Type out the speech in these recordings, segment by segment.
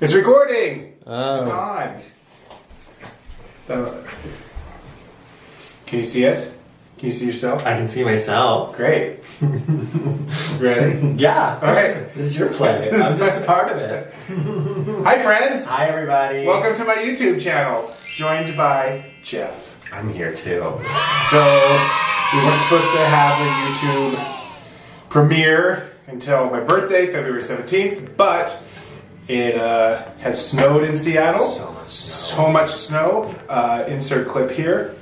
It's recording! Oh. It's on. Can you see us? Can you see yourself? I can see myself. Great. Ready? Yeah. Alright. This is your play. I'm just a part of it. Hi friends! Hi everybody. Welcome to my YouTube channel. Joined by Jeff. I'm here too. So, we weren't supposed to have a YouTube premiere until my birthday, February 17th, but it has snowed in Seattle. So much snow. So much snow. Insert clip here.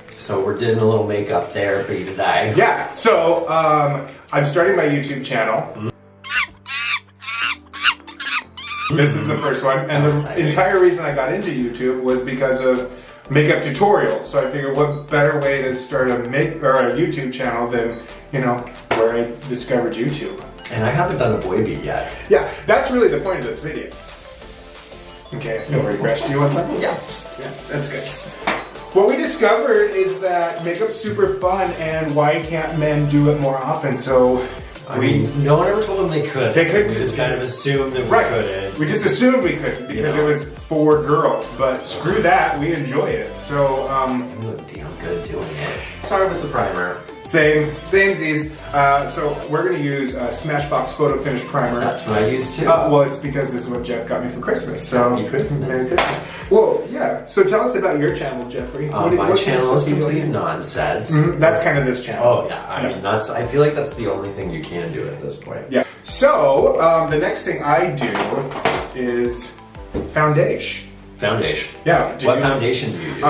So we're doing a little makeup there for you today. Yeah, so I'm starting my YouTube channel. This is the first one, and the entire reason I got into YouTube was because of makeup tutorials. So I figured, what better way to start a YouTube channel than, you know, where I discovered YouTube. And I haven't done a boy beat yet. Yeah, that's really the point of this video. Okay, I feel refreshed. Do you want something? Yeah. Yeah, that's good. What we discovered is that makeup's super fun, and why can't men do it more often? So I mean, no one ever told them they could. They couldn't. We just kind of assumed that we couldn't. We just assumed we couldn't because it was for girls. But screw that, we enjoy it. So We look damn good doing it. Start with the primer. Samesies. So we're gonna use a Smashbox Photo Finish Primer. That's what I use too. Well, it's because this is what Jeff got me for Christmas. So Merry Christmas. Merry Christmas. Well, yeah. So tell us about your channel, Jeffrey. My channel is complete nonsense. That's kind of this channel. Oh yeah, I mean that's. I feel like that's the only thing you can do at this point. Yeah. So the next thing I do is foundation. Foundation. Yeah. What foundation do you use?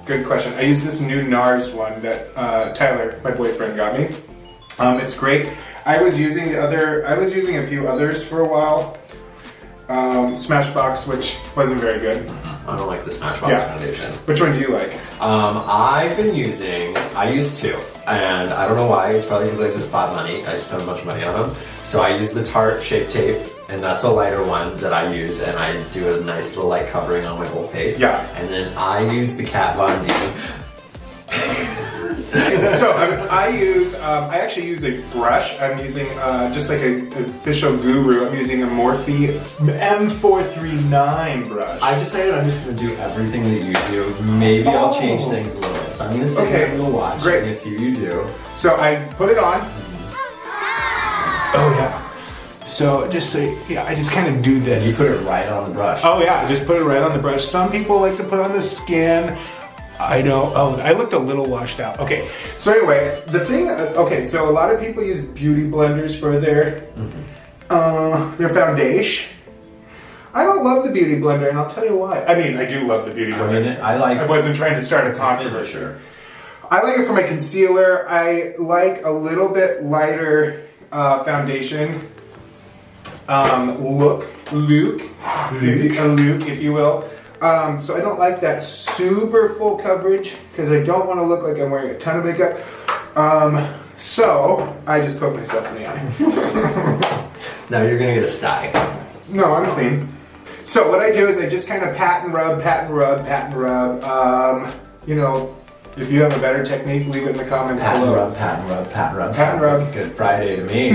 Good question. I use this new NARS one that Tyler, my boyfriend, got me. It's great. I was using a few others for a while. Smashbox, which wasn't very good. I don't like the Smashbox foundation. Which one do you like? I use two, and I don't know why. It's probably because I just bought money. I spend much money on them. So I use the Tarte Shape Tape, and that's a lighter one that I use, and I do a nice little light covering on my whole face. Yeah. And then I use the Kat Von D. So I actually use a brush. I'm using just like an official guru. I'm using a Morphe M439 brush. I decided I'm just going to do everything that you do. Maybe I'll change things a little bit. So I'm going to sit here and watch. Great. I'm going to see what you do. So I put it on. Oh yeah. So I just kind of do this. You put it right on the brush. Oh yeah, I just put it right on the brush. Some people like to put on the skin. I know. Oh, I looked a little washed out. Okay. So anyway, the thing. Okay, so a lot of people use beauty blenders for their foundation. I don't love the beauty blender, and I'll tell you why. I mean, I do love the beauty blender. I wasn't trying to start a controversy. I like it for my concealer. I like a little bit lighter foundation. Look, if you will. So I don't like that super full coverage because I don't want to look like I'm wearing a ton of makeup. So I just poke myself in the eye. Now you're gonna get a sty. No, I'm clean. So what I do is I just kind of pat and rub. You know, if you have a better technique, leave it in the comments below. Pat and rub. Pat and rub. Like Good Friday to me.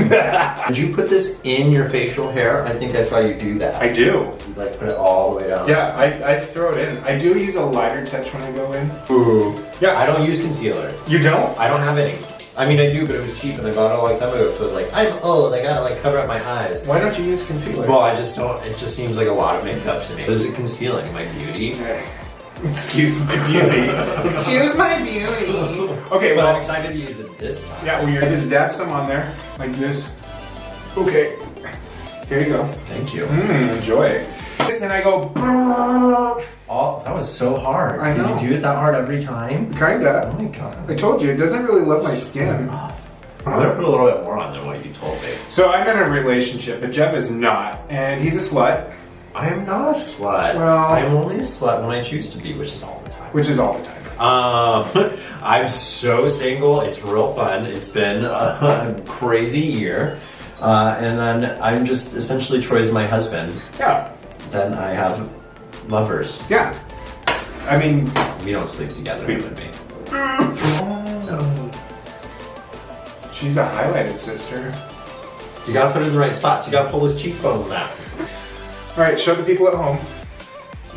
Did you put this in your facial hair? I think I saw you do that. I do. You like put it all the way down. Yeah, I throw it in. I do use a lighter touch when I go in. Ooh. Yeah. I don't use concealer. You don't? I don't have any. I mean, I do, but it was cheap and I bought it a long time ago. So I was like, I'm old. I gotta like cover up my eyes. Why don't you use concealer? Well, I just don't. It just seems like a lot of makeup to me. Is it concealing my beauty? Excuse my beauty. Excuse my beauty. Okay, But well, I'm excited to use it this time. yeah, I just dab some on there, like this. Okay, here you go. Thank you. Enjoy. And I go. Oh, that was so hard. I know. Did you do it that hard every time? Kinda. Oh my god. I told you, it doesn't really love my skin. I'm gonna put a little bit more on than what you told me. So I'm in a relationship, but Jeff is not, and he's a slut. I am not a slut. Well, I'm only a slut when I choose to be, which is all the time. Which is all the time. I'm so single. It's real fun. It's been a crazy year. And then I'm just essentially Troy's my husband. Yeah. Then I have lovers. Yeah. I mean, we don't sleep together, him and me. She's a highlighted sister. You gotta put it in the right spots. You gotta pull his cheekbone back. All right, show the people at home.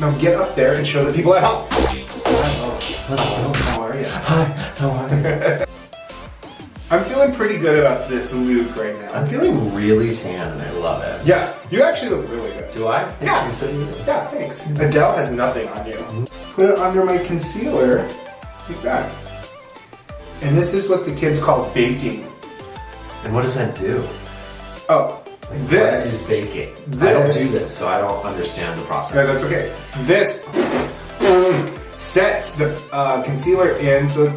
Now get up there and show the people at home. Hello. How are you? Hi. How are you? I'm feeling pretty good about this look right now. I'm feeling really tan and I love it. Yeah, you actually look really good. Do I? Yeah. Yeah, thanks. Adele has nothing on you. Put it under my concealer, like that. And this is what the kids call baking. And what does that do? Oh, Like, this what is baking. This, I don't do this, so I don't understand the process. No, that's okay. This sets the concealer in, so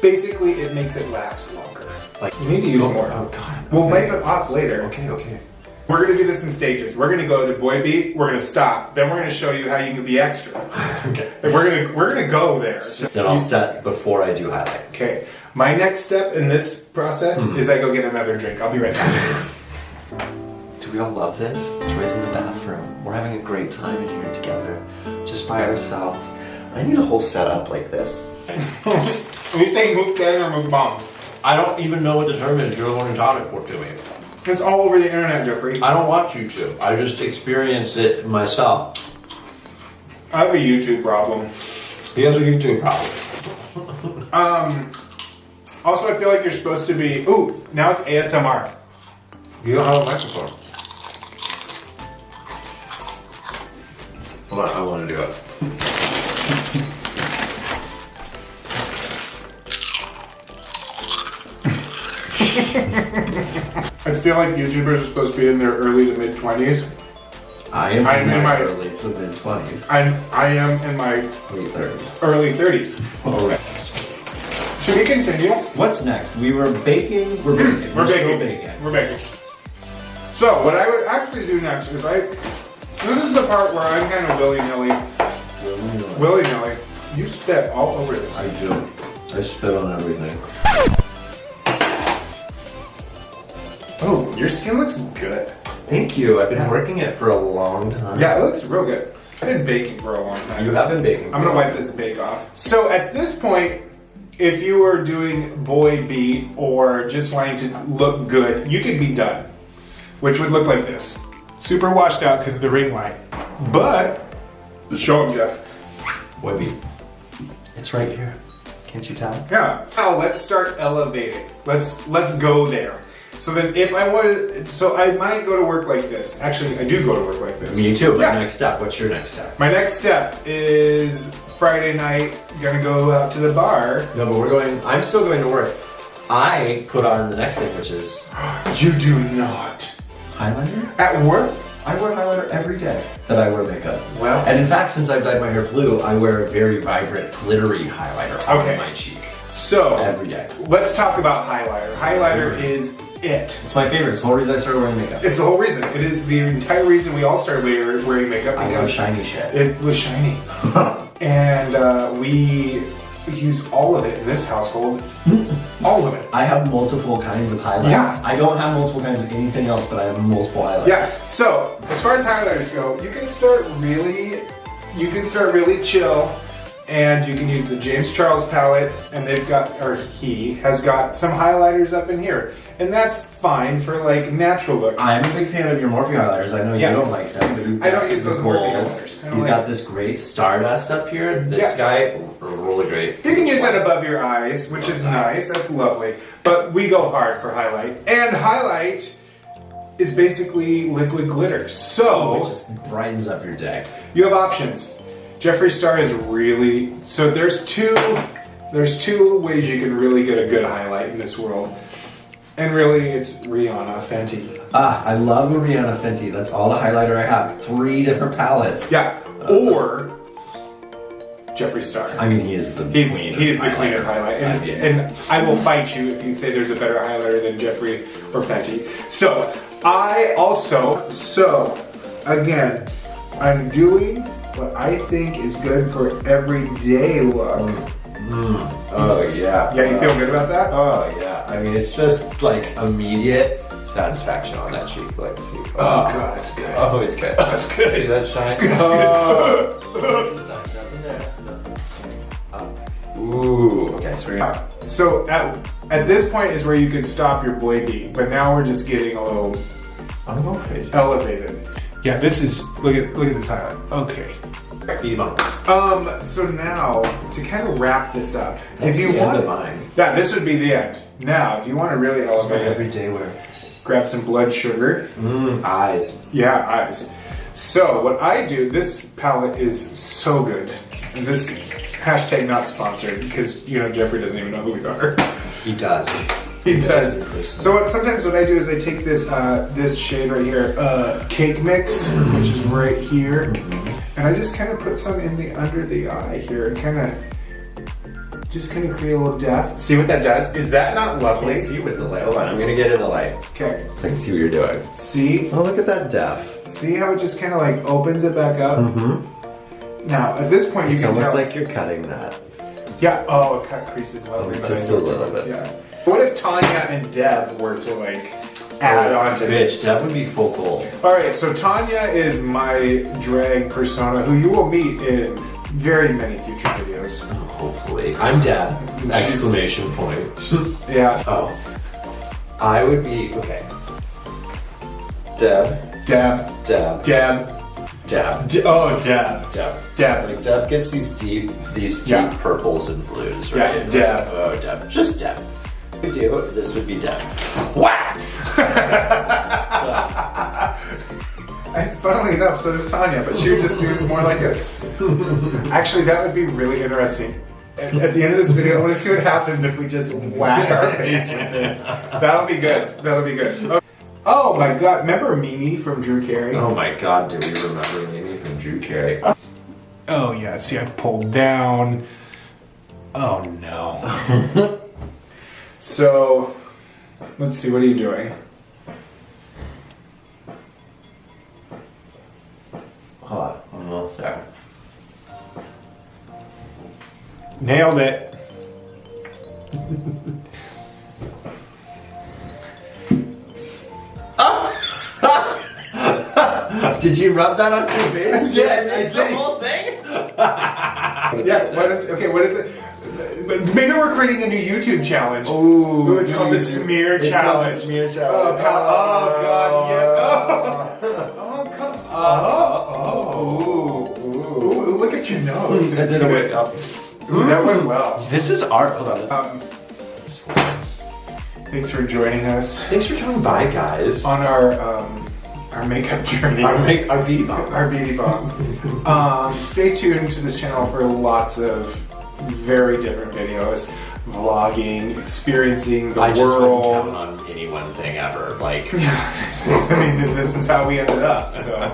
basically it makes it last longer. Like you need to use more. Oh God. We'll wipe it off later. Okay. We're gonna do this in stages. We're gonna go to boy beat. We're gonna stop. Then we're gonna show you how you can be extra. Okay. And we're gonna go there. Then I'll set before I do highlight. Okay. My next step in this process is I go get another drink. I'll be right back. Do we all love this? Joy's in the bathroom. We're having a great time in here together, just by ourselves. I need a whole setup like this. Are you saying mukbang or mukbang? I don't even know what the term is. You're the one who taught it to me. It's all over the internet, Jeffrey. I don't watch YouTube. I just experience it myself. I have a YouTube problem. He has a YouTube problem. Also, I feel like you're supposed to be... Ooh, now it's ASMR. You don't have a microphone. Hold on, I want to do it. I feel like YouTubers are supposed to be in their early to mid 20s. I am in my early to mid 20s. I am in my late 30s. Early 30s. Alright. Should we continue? What's next? We were baking. We're baking. We're still baking. We're baking. So what I would actually do next is this is the part where I'm kind of willy-nilly. Willy-nilly. You spit all over this. I do. I spit on everything. Oh, your skin looks good. Thank you. I've been working it for a long time. Yeah, it looks real good. I've been baking for a long time. You have been baking. I'm gonna wipe this bake off. So at this point, if you were doing boy beat or just wanting to look good, you could be done. Which would look like this. Super washed out because of the ring light. But, show him, Jeff. Boy beat. It's right here. Can't you tell? Yeah. Now let's start elevating. Let's go there. So then if I was, so I might go to work like this. Actually, I do go to work like this. Me too, but Yeah. next step. What's your next step? My next step is Friday night, gonna go out to the bar. No, but I'm still going to work. I put on the next thing, which is You do not. highlighter. At work? I wear highlighter every day that I wear makeup. Well. And in fact, since I've dyed my hair blue, I wear a very vibrant, glittery highlighter on my cheek. So, every day. Let's talk about highlighter. Highlighter is it. It's my favorite. It's the whole reason I started wearing makeup. It's the whole reason. It is the entire reason we all started wearing makeup. I love shiny shit. It was shiny. And we use all of it in this household. All of it. I have multiple kinds of highlighters. Yeah. I don't have multiple kinds of anything else, but I have multiple highlighters. Yeah. So, as far as highlighters go, you can start really chill. And you can use the James Charles palette, and he has got some highlighters up in here. And that's fine for like natural look. I'm a big fan of your Morphe highlighters. I know you don't like them, but I don't use those Morphe highlighters. He's got this great Stardust up here. This guy, really great. You can use that above your eyes, which is nice. That's lovely. But we go hard for highlight. And highlight is basically liquid glitter. So it just brightens up your day. You have options. Jeffree Star is really, so there's two ways you can really get a good highlight in this world. And really, it's Rihanna Fenty. I love a Rihanna Fenty. That's all the highlighter I have. 3 different palettes. Yeah, or Jeffree Star. I mean, he is the queen. He is the queen of highlight. And I will fight you if you say there's a better highlighter than Jeffree or Fenty. So, again, I'm doing what I think is good for everyday look. Oh yeah. Yeah, you feel good about that? Oh yeah. I mean, it's just like immediate satisfaction on that cheek. Like, see. Oh god, it's good. Oh, it's good. Oh, it's good. See that shine? It's good. Ooh. Okay, so So At this point is where you could stop your boy beat, but now we're just getting a little elevated. Yeah, this is, look at this highlight. Okay. So now, to kind of wrap this up, if you want, yeah, this would be the end. Now, if you want to really elevate it, everyday wear. Grab some blood sugar. Eyes. Yeah, eyes. So what I do, this palette is so good. And this hashtag not sponsored because Jeffree doesn't even know who we are. He does. He does. So sometimes what I do is I take this this shade right here, Cake Mix, which is right here, and I just kind of put some in the under the eye here, and kind of create a little depth. See what that does? Is that not lovely? I can't see with the light. Hold on, I'm gonna get in the light. Okay. I can see what you're doing. See? Oh, look at that depth. See how it just kind of like opens it back up? Now, at this point, you can tell. It's almost like you're cutting that. Yeah. Oh, cut creases lovely. Just a little bit. Yeah. What if Tanya and Deb were to like add on to Bitch, that would be full gold. Alright, so Tanya is my drag persona who you will meet in very many future videos. Hopefully. I'm Deb. Exclamation point. Yeah. Oh. I would be, okay. Deb. Deb. Deb. Deb. Deb. Oh, Deb. Deb. Deb. Like Deb gets these deep purples and blues, right? Yeah, Deb. Oh, Deb. Just Deb. This would be Deb. Whack! Funnily enough, so does Tanya, but she would just do more like this. Actually, that would be really interesting. At the end of this video, I want to see what happens if we just whack our face with this. That'll be good. That'll be good. Okay. Oh my god, remember Mimi from Drew Carey? Oh my god, do we remember Mimi from Drew Carey? Oh yeah, see I've pulled down. Oh no. So, let's see, what are you doing? Hold on, almost there. Nailed it. Did you rub that on your face? Yeah, I the whole thing? Yeah, what is it? Maybe we're creating a new YouTube challenge. Ooh, it's called the Smear Challenge. The Smear Challenge. Oh god, yes. Oh, come Ooh, look at your nose. That didn't work out. Ooh, that went well. This is art. Hold on. Thanks for joining us. Thanks for coming by, guys. On our makeup journey. Our beauty bomb. Our beauty bomb. Stay tuned to this channel for lots of very different videos. Vlogging, experiencing the world. I just wouldn't count on any one thing ever. Like, I mean, this is how we ended up, so.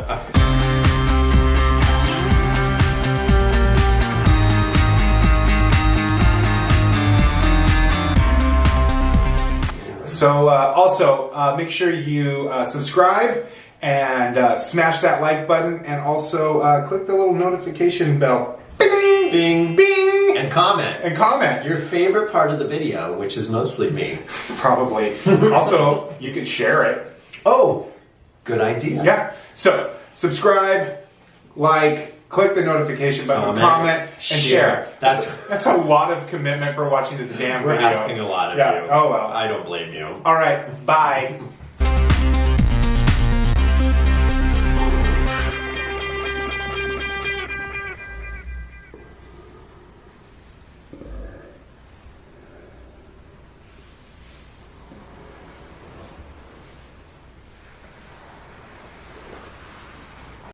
So also make sure you subscribe and smash that like button, and also click the little notification bell. Bing! Bing! Bing! And comment. And comment. Your favorite part of the video, which is mostly me. Probably. Also, you can share it. Oh, good idea. Yeah. So subscribe, like, click the notification button, comment, and share. That's a lot of commitment for watching this damn video. We're asking a lot of you. Oh well. I don't blame you. All right. Bye.